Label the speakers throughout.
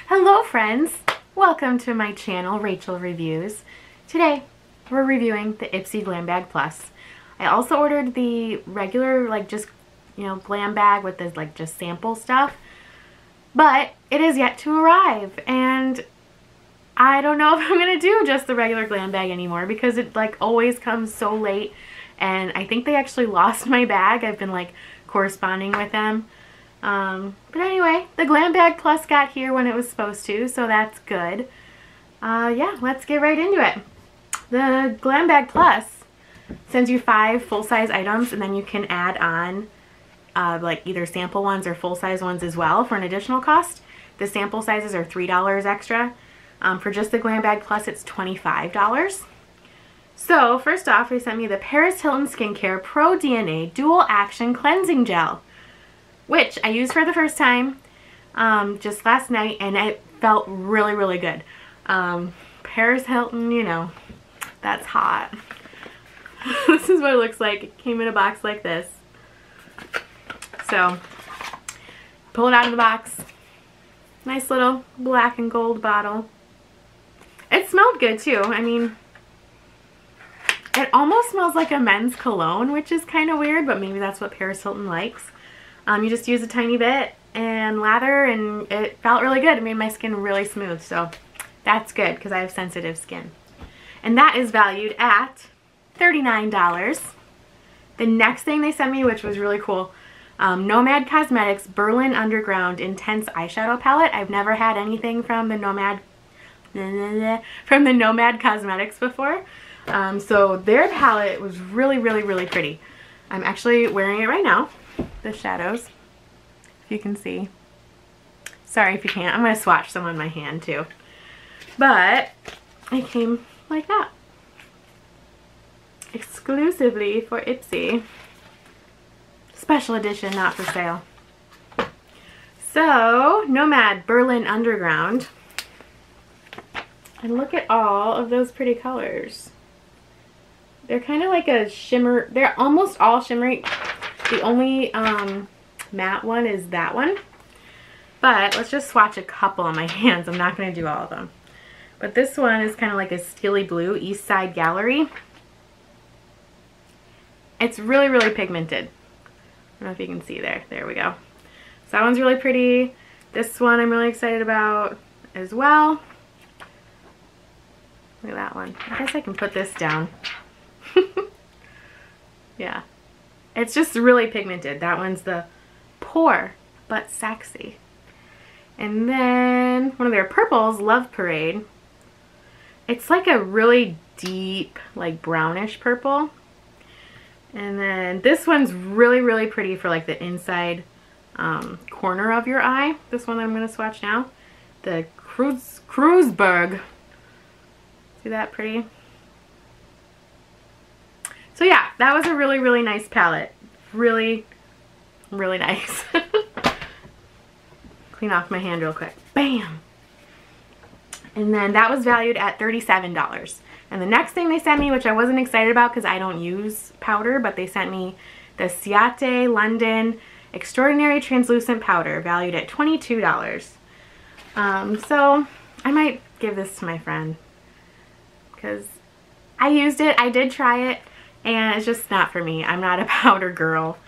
Speaker 1: Hello friends! Welcome to my channel, Rachel Reviews. Today we're reviewing the Ipsy Glam Bag Plus. I also ordered the regular glam bag with the just sample stuff, but it is yet to arrive and I don't know if I'm gonna do just the regular glam bag anymore because it always comes so late, and I think they actually lost my bag. I've been corresponding with them. But anyway, the Glam Bag Plus got here when it was supposed to, so that's good. Yeah, let's get right into it. The Glam Bag Plus sends you 5 full-size items, and then you can add on either sample ones or full-size ones as well for an additional cost. The sample sizes are $3 extra. For just the Glam Bag Plus, it's $25. So first off, they sent me the Paris Hilton Skincare Pro D.N.A Dual Action Cleansing Gel, which I used for the first time just last night, and it felt really, really good. Paris Hilton, you know, that's hot. This is what it looks like. It came in a box like this. So, pull it out of the box. Nice little black and gold bottle. It smelled good too. I mean, it almost smells like a men's cologne, which is kind of weird, but maybe that's what Paris Hilton likes. You just use a tiny bit and lather, and it felt really good. It made my skin really smooth, so that's good because I have sensitive skin. And that is valued at $39. The next thing they sent me, which was really cool, NOMAD Cosmetics Berlin Underground Intense Eyeshadow Palette. I've never had anything from the NOMAD Cosmetics before. So their palette was really, really, really pretty. I'm actually wearing it right now. The shadows, if you can see. Sorry if you can't. I'm going to swatch some on my hand too. But it came like that. Exclusively for Ipsy. Special edition, not for sale. So, NOMAD Berlin Underground. And look at all of those pretty colors. They're kind of like a shimmer. They're almost all shimmery. The only matte one is that one. But let's just swatch a couple on my hands. I'm not going to do all of them. But this one is kind of like a steely blue, East Side Gallery. It's really, really pigmented. I don't know if you can see there. There we go. So that one's really pretty. This one I'm really excited about as well. Look at that one. I guess I can put this down. Yeah. It's just really pigmented. That one's the Poor But Sexy. And then one of their purples, Love Parade. It's like a really deep, brownish purple. And then this one's really, really pretty for the inside corner of your eye. This one that I'm going to swatch now. The Kreuzberg. See that pretty? So yeah, that was a really, really nice palette. Really, really nice. Clean off my hand real quick. Bam! And then that was valued at $37. And the next thing they sent me, which I wasn't excited about because I don't use powder, but they sent me the CIATE London Extraordinary Translucent Powder, valued at $22. So I might give this to my friend because I used it. I did try it. And it's just not for me. I'm not a powder girl.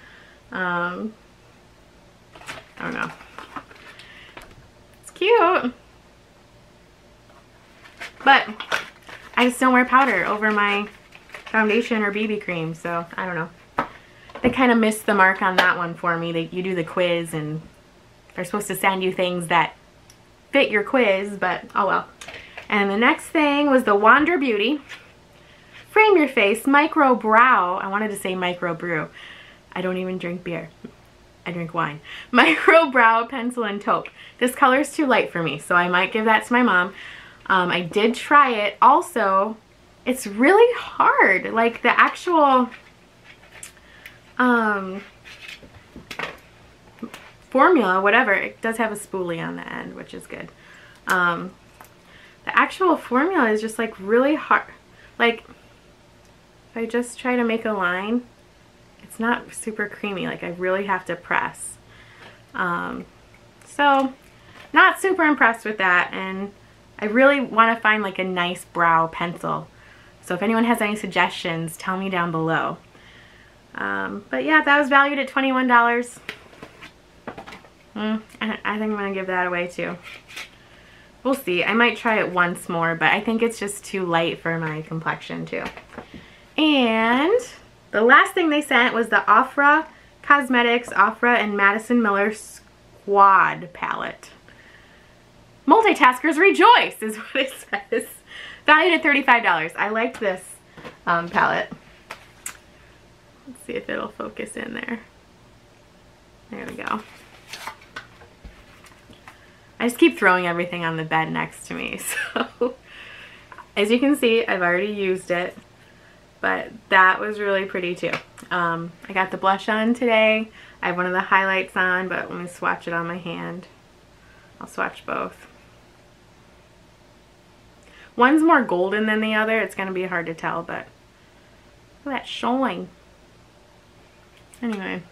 Speaker 1: I don't know. It's cute. But I just don't wear powder over my foundation or BB cream. So I don't know. They kind of missed the mark on that one for me. You do the quiz and they're supposed to send you things that fit your quiz. But oh well. And the next thing was the Wander Beauty Frame Your Face Micro Brow. I wanted to say micro brew. I don't even drink beer. I drink wine. Micro Brow Pencil and Taupe. This color is too light for me, so I might give that to my mom. I did try it. Also, it's really hard. The actual formula, whatever, it does have a spoolie on the end, which is good. The actual formula is just really hard. If I just try to make a line, it's not super creamy. I really have to press. So not super impressed with that, and I really want to find like a nice brow pencil. So if anyone has any suggestions, tell me down below. But yeah, that was valued at $21. I think I'm going to give that away too. We'll see. I might try it once more, but I think it's just too light for my complexion too. And the last thing they sent was the Ofra Cosmetics Ofra and Madison Miller Squad palette. Multitaskers rejoice is what it says. Valued at $35. I liked this palette. Let's see if it'll focus in there. There we go. I just keep throwing everything on the bed next to me. So as you can see, I've already used it, but that was really pretty too. I got the blush on today. I have one of the highlights on, but let me swatch it on my hand. I'll swatch both. One's more golden than the other. It's going to be hard to tell, but look at that showing. Anyway,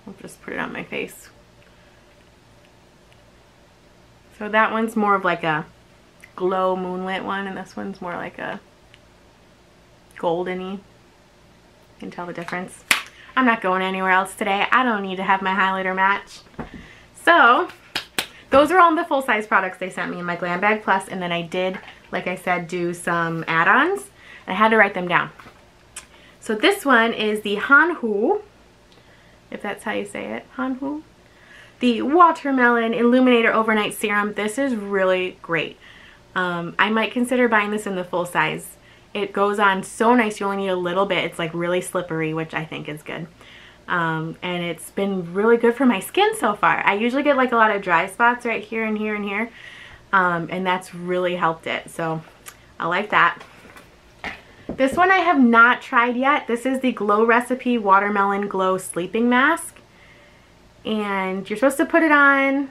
Speaker 1: I'll just put it on my face. So that one's more of like a glow moonlit one, and this one's more like a goldeny. You can tell the difference. I'm not going anywhere else today. I don't need to have my highlighter match. So those are all the full-size products they sent me in my Glam Bag Plus, and then I did, like I said, do some add-ons. I had to write them down. So this one is the HANHOO, if that's how you say it, HANHOO. The Watermelon Illuminator Overnight Serum. This is really great. I might consider buying this in the full size. It goes on so nice. You only need a little bit. It's like really slippery, which I think is good. And it's been really good for my skin so far. I usually get like a lot of dry spots right here and here and here. And that's really helped it. So I like that. This one I have not tried yet. This is the Glow Recipe Watermelon Glow Sleeping Mask. And you're supposed to put it on,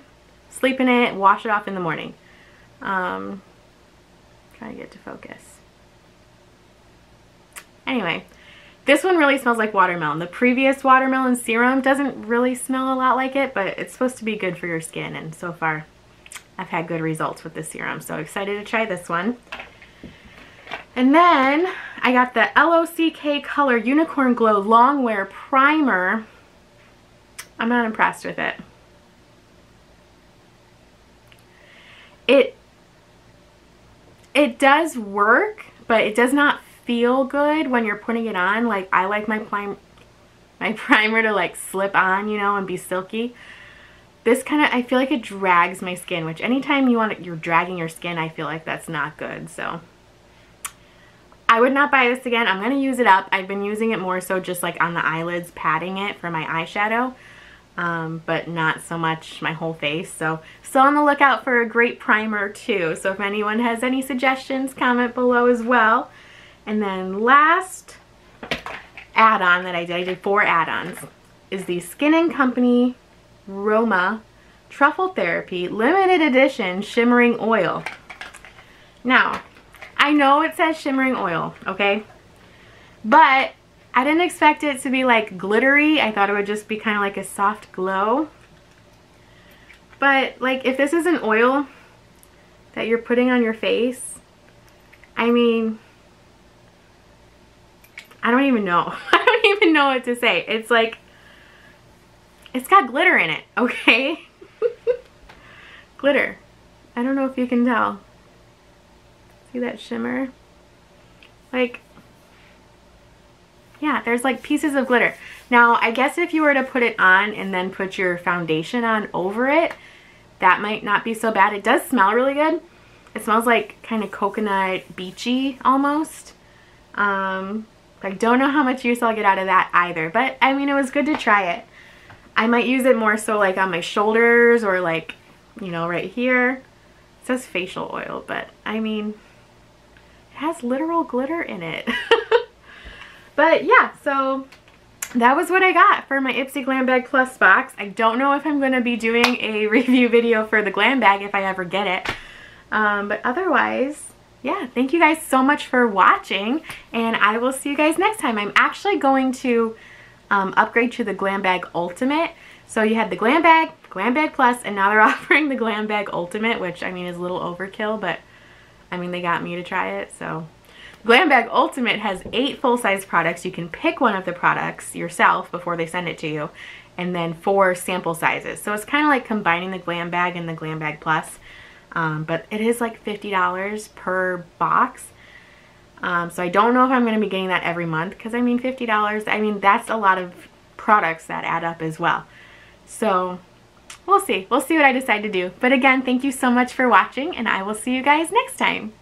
Speaker 1: sleep in it, wash it off in the morning. Trying to get to focus. Anyway, this one really smells like watermelon. The previous watermelon serum doesn't really smell a lot like it, but it's supposed to be good for your skin, and so far I've had good results with this serum. So excited to try this one. And then I got the L.O.C.K Color Unicorn Glow Longwear Primer. I'm not impressed with it. It does work, but it does not feel good when you're putting it on. Like, I like my primer to like slip on, you know, and be silky. This kind of, I feel like it drags my skin, which anytime you're dragging your skin, I feel like that's not good. So I would not buy this again. I'm going to use it up. I've been using it more so just like on the eyelids, patting it for my eyeshadow. But not so much my whole face. So still on the lookout for a great primer too. So if anyone has any suggestions, comment below as well. And then last add-on that I did 4 add-ons, is the Skin & Company ROMA Truffle Therapy Limited Edition Shimmering Oil. Now, I know it says shimmering oil, okay? But I didn't expect it to be like glittery. I thought it would just be kind of like a soft glow. But like, if this is an oil that you're putting on your face, I mean, I don't even know. I don't even know what to say. It's like, it's got glitter in it, okay? Glitter. I don't know if you can tell. See that shimmer? Like, yeah, there's like pieces of glitter. Now, I guess if you were to put it on and then put your foundation on over it, that might not be so bad. It does smell really good. It smells like kind of coconut beachy almost. I don't know how much use I'll get out of that either, but I mean, it was good to try it. I might use it more so like on my shoulders or like, you know, right here. It says facial oil, but I mean, it has literal glitter in it. But yeah, so that was what I got for my Ipsy Glam Bag Plus box. I don't know if I'm going to be doing a review video for the Glam Bag if I ever get it. But otherwise, yeah, thank you guys so much for watching, and I will see you guys next time. I'm actually going to upgrade to the Glam Bag Ultimate. So you had the Glam Bag Glam Bag Plus, and now they're offering the Glam Bag Ultimate, which I mean is a little overkill, but I mean they got me to try it. So Glam Bag Ultimate has 8 full-size products. You can pick one of the products yourself before they send it to you, and then 4 sample sizes. So it's kind of like combining the Glam Bag and the Glam Bag Plus, but it is like $50 per box. So I don't know if I'm going to be getting that every month, because I mean $50, I mean that's a lot of products that add up as well. So we'll see what I decide to do. But again, thank you so much for watching, and I will see you guys next time.